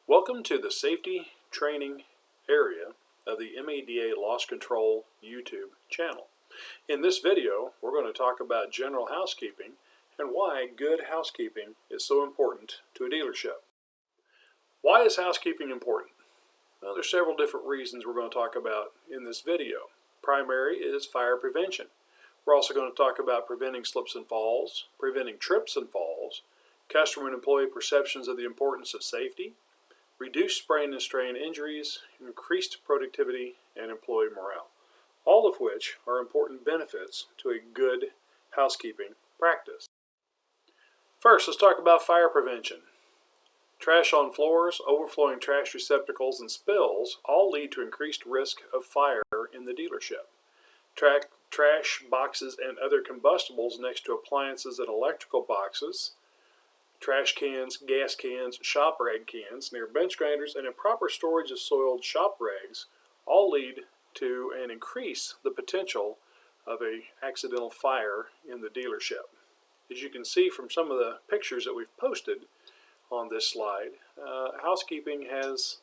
Welcome to the safety training area of the MEDA Loss Control YouTube channel. In this video, we're going to talk about general housekeeping and why good housekeeping is so important to a dealership. Why is housekeeping important? Well, there's several different reasons we're going to talk about in this video. Primary is fire prevention. We're also going to talk about preventing slips and falls, preventing trips and falls, customer and employee perceptions of the importance of safety, reduced sprain and strain injuries, increased productivity, and employee morale, all of which are important benefits to a good housekeeping practice. First, let's talk about fire prevention. Trash on floors, overflowing trash receptacles, and spills all lead to increased risk of fire in the dealership. Trash boxes and other combustibles next to appliances and electrical boxes, trash cans, gas cans, shop rag cans near bench grinders, and improper storage of soiled shop rags all lead to and increase the potential of an accidental fire in the dealership. As you can see from some of the pictures that we've posted on this slide, housekeeping has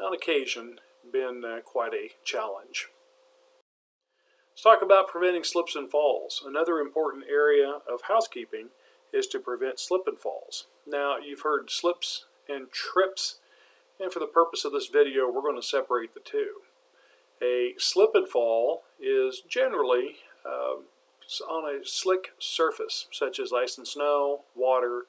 on occasion been quite a challenge. Let's talk about preventing slips and falls. Another important area of housekeeping is to prevent slip and falls. Now, you've heard slips and trips, and for the purpose of this video, we're going to separate the two. A slip and fall is generally on a slick surface, such as ice and snow, water,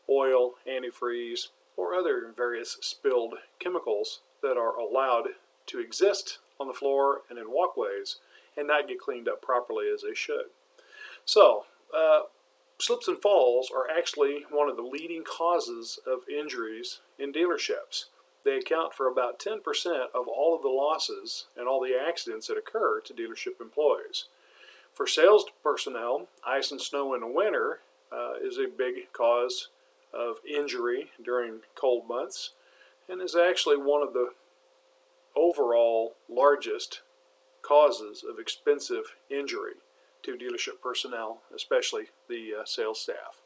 oil, antifreeze, or other various spilled chemicals that are allowed to exist on the floor and in walkways and not get cleaned up properly as they should. So, slips and falls are actually one of the leading causes of injuries in dealerships. They account for about 10% of all of the losses and all the accidents that occur to dealership employees. For sales personnel, ice and snow in the winter is a big cause of injury during cold months and is actually one of the overall largest causes of expensive injury to dealership personnel, especially the sales staff.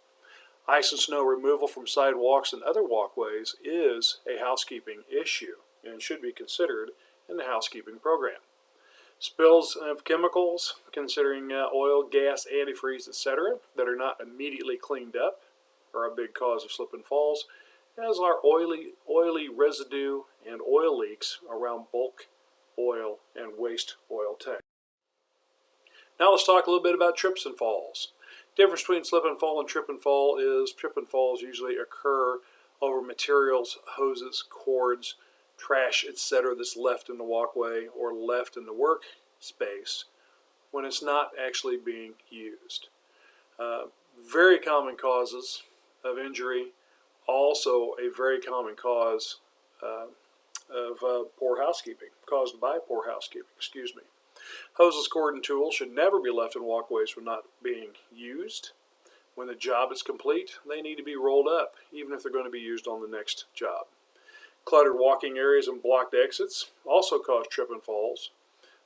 Ice and snow removal from sidewalks and other walkways is a housekeeping issue and should be considered in the housekeeping program. Spills of chemicals, considering oil, gas, antifreeze, etc., that are not immediately cleaned up are a big cause of slip and falls, as are oily residue and oil leaks around bulk oil and waste oil tanks. Now let's talk a little bit about trips and falls. Difference between slip and fall and trip and fall is trip and falls usually occur over materials, hoses, cords, trash, etc. that's left in the walkway or left in the work space when it's not actually being used. Very common causes of injury, also a very common cause of poor housekeeping, caused by poor housekeeping, excuse me. Hoses, cord, and tools should never be left in walkways when not being used. When the job is complete, they need to be rolled up, even if they're going to be used on the next job. Cluttered walking areas and blocked exits also cause trip and falls.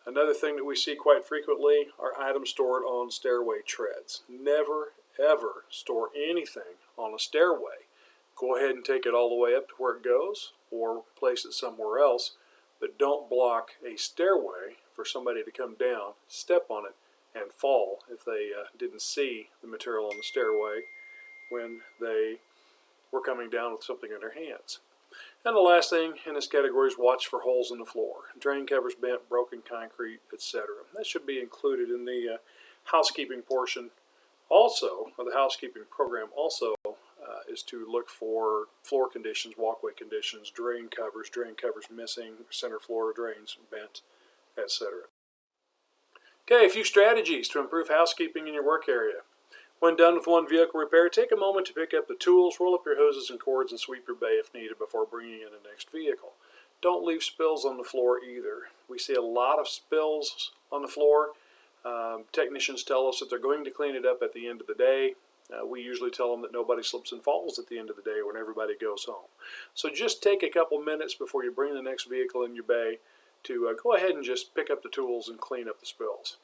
Another thing that we see quite frequently are items stored on stairway treads. Never, ever store anything on a stairway. Go ahead and take it all the way up to where it goes or place it somewhere else, but don't block a stairway for somebody to come down, step on it, and fall if they didn't see the material on the stairway when they were coming down with something in their hands. And the last thing in this category is watch for holes in the floor. Drain covers bent, broken concrete, etc. That should be included in the housekeeping portion also of the housekeeping program is to look for floor conditions, walkway conditions, drain covers missing, center floor drains bent, etc. Okay, a few strategies to improve housekeeping in your work area. When done with one vehicle repair, take a moment to pick up the tools, roll up your hoses and cords, and sweep your bay if needed before bringing in the next vehicle. Don't leave spills on the floor either. We see a lot of spills on the floor. Technicians tell us that they're going to clean it up at the end of the day. We usually tell them that nobody slips and falls at the end of the day when everybody goes home. So just take a couple minutes before you bring the next vehicle in your bay to go ahead and just pick up the tools and clean up the spills.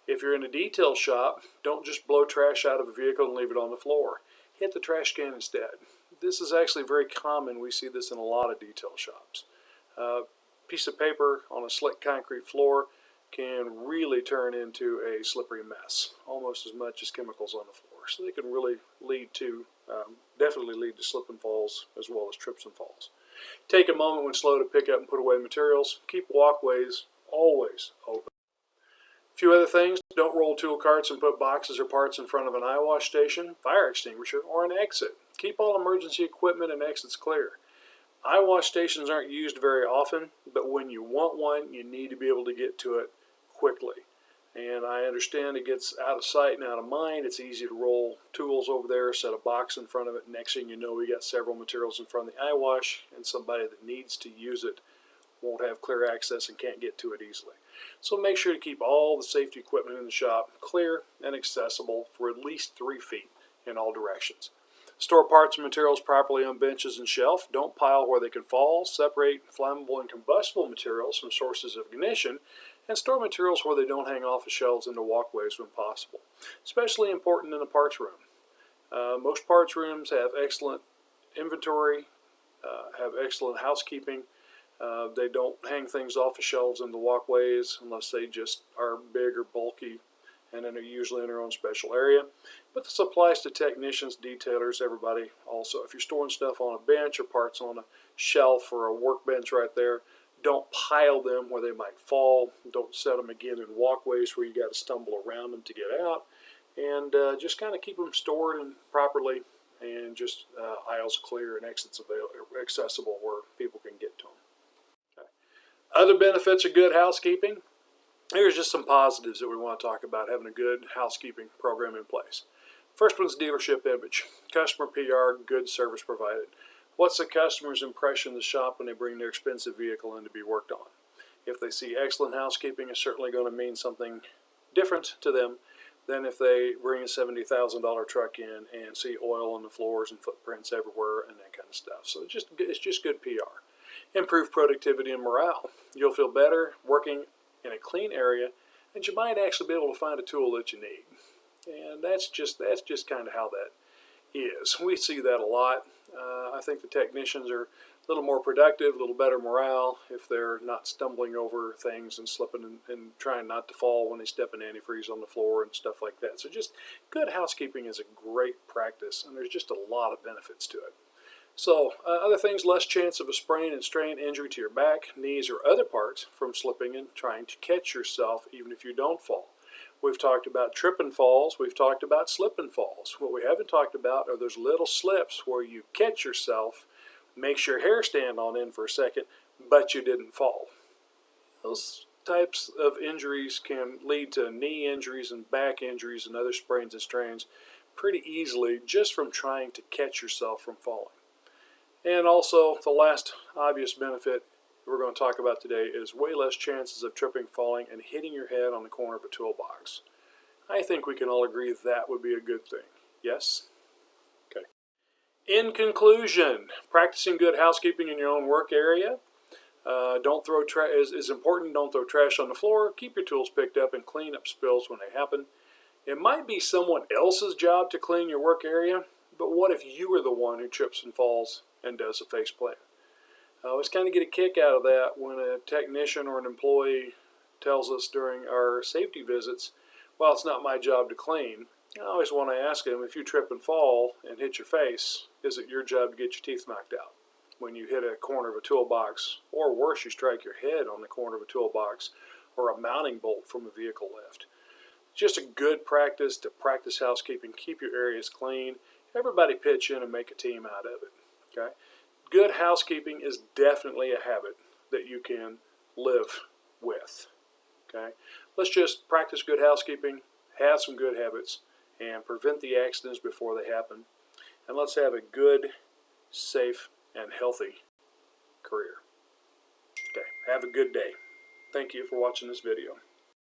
If you're in a detail shop, don't just blow trash out of a vehicle and leave it on the floor. Hit the trash can instead. This is actually very common. We see this in a lot of detail shops. Piece of paper on a slick concrete floor can really turn into a slippery mess, almost as much as chemicals on the floor. So they can really lead to, definitely lead to slip and falls as well as trips and falls. Take a moment when slow to pick up and put away materials. Keep walkways always open. A few other things: don't roll tool carts and put boxes or parts in front of an eye wash station, fire extinguisher, or an exit. Keep all emergency equipment and exits clear. Eye wash stations aren't used very often, but when you want one, you need to be able to get to it quickly. And I understand it gets out of sight and out of mind. It's easy to roll tools over there, set a box in front of it. Next thing you know, we got several materials in front of the eye wash, and somebody that needs to use it won't have clear access and can't get to it easily. So make sure to keep all the safety equipment in the shop clear and accessible for at least 3 feet in all directions. Store parts and materials properly on benches and shelf. Don't pile where they can fall. Separate flammable and combustible materials from sources of ignition, and store materials where they don't hang off the shelves into walkways when possible. Especially important in the parts room. Most parts rooms have excellent inventory, have excellent housekeeping. They don't hang things off the shelves into walkways unless they just are big or bulky, and then they're usually in their own special area. But this applies to technicians, detailers, everybody also. If you're storing stuff on a bench or parts on a shelf or a workbench right there, don't pile them where they might fall. Don't set them again in walkways where you got to stumble around them to get out. And just kind of keep them stored and properly, and just aisles clear and exits accessible where people can get to them. Okay. Other benefits of good housekeeping. Here's just some positives that we want to talk about having a good housekeeping program in place. First one's dealership image. Customer PR, good service provided. What's the customer's impression of the shop when they bring their expensive vehicle in to be worked on? If they see excellent housekeeping, it's certainly going to mean something different to them than if they bring a $70,000 truck in and see oil on the floors and footprints everywhere and that kind of stuff. So it's just good PR. Improve productivity and morale. You'll feel better working in a clean area, and you might actually be able to find a tool that you need. And that's just kind of how that is. We see that a lot. I think the technicians are a little more productive, a little better morale if they're not stumbling over things and slipping and trying not to fall when they step in antifreeze on the floor and stuff like that. So just good housekeeping is a great practice, and there's just a lot of benefits to it. So other things: less chance of a sprain and strain injury to your back, knees, or other parts from slipping and trying to catch yourself even if you don't fall. We've talked about trip and falls. We've talked about slip and falls. What we haven't talked about are those little slips where you catch yourself, makes your hair stand on end for a second, but you didn't fall. Those types of injuries can lead to knee injuries and back injuries and other sprains and strains pretty easily just from trying to catch yourself from falling. And also, the last obvious benefit we're going to talk about today is way less chances of tripping, falling, and hitting your head on the corner of a toolbox. I think we can all agree that would be a good thing. Yes? Okay. In conclusion, practicing good housekeeping in your own work area. Don't throw is important. Don't throw trash on the floor. Keep your tools picked up and clean up spills when they happen. It might be someone else's job to clean your work area, but what if you are the one who trips and falls and does a face plant? I always kind of get a kick out of that when a technician or an employee tells us during our safety visits, well, it's not my job to clean. I always want to ask them, if you trip and fall and hit your face, is it your job to get your teeth knocked out? When you hit a corner of a toolbox, or worse, you strike your head on the corner of a toolbox or a mounting bolt from a vehicle lift. Just a good practice to practice housekeeping, keep your areas clean. Everybody pitch in and make a team out of it. Okay? Good housekeeping is definitely a habit that you can live with. Okay? Let's just practice good housekeeping, have some good habits, and prevent the accidents before they happen. And let's have a good, safe, and healthy career. Okay, have a good day. Thank you for watching this video.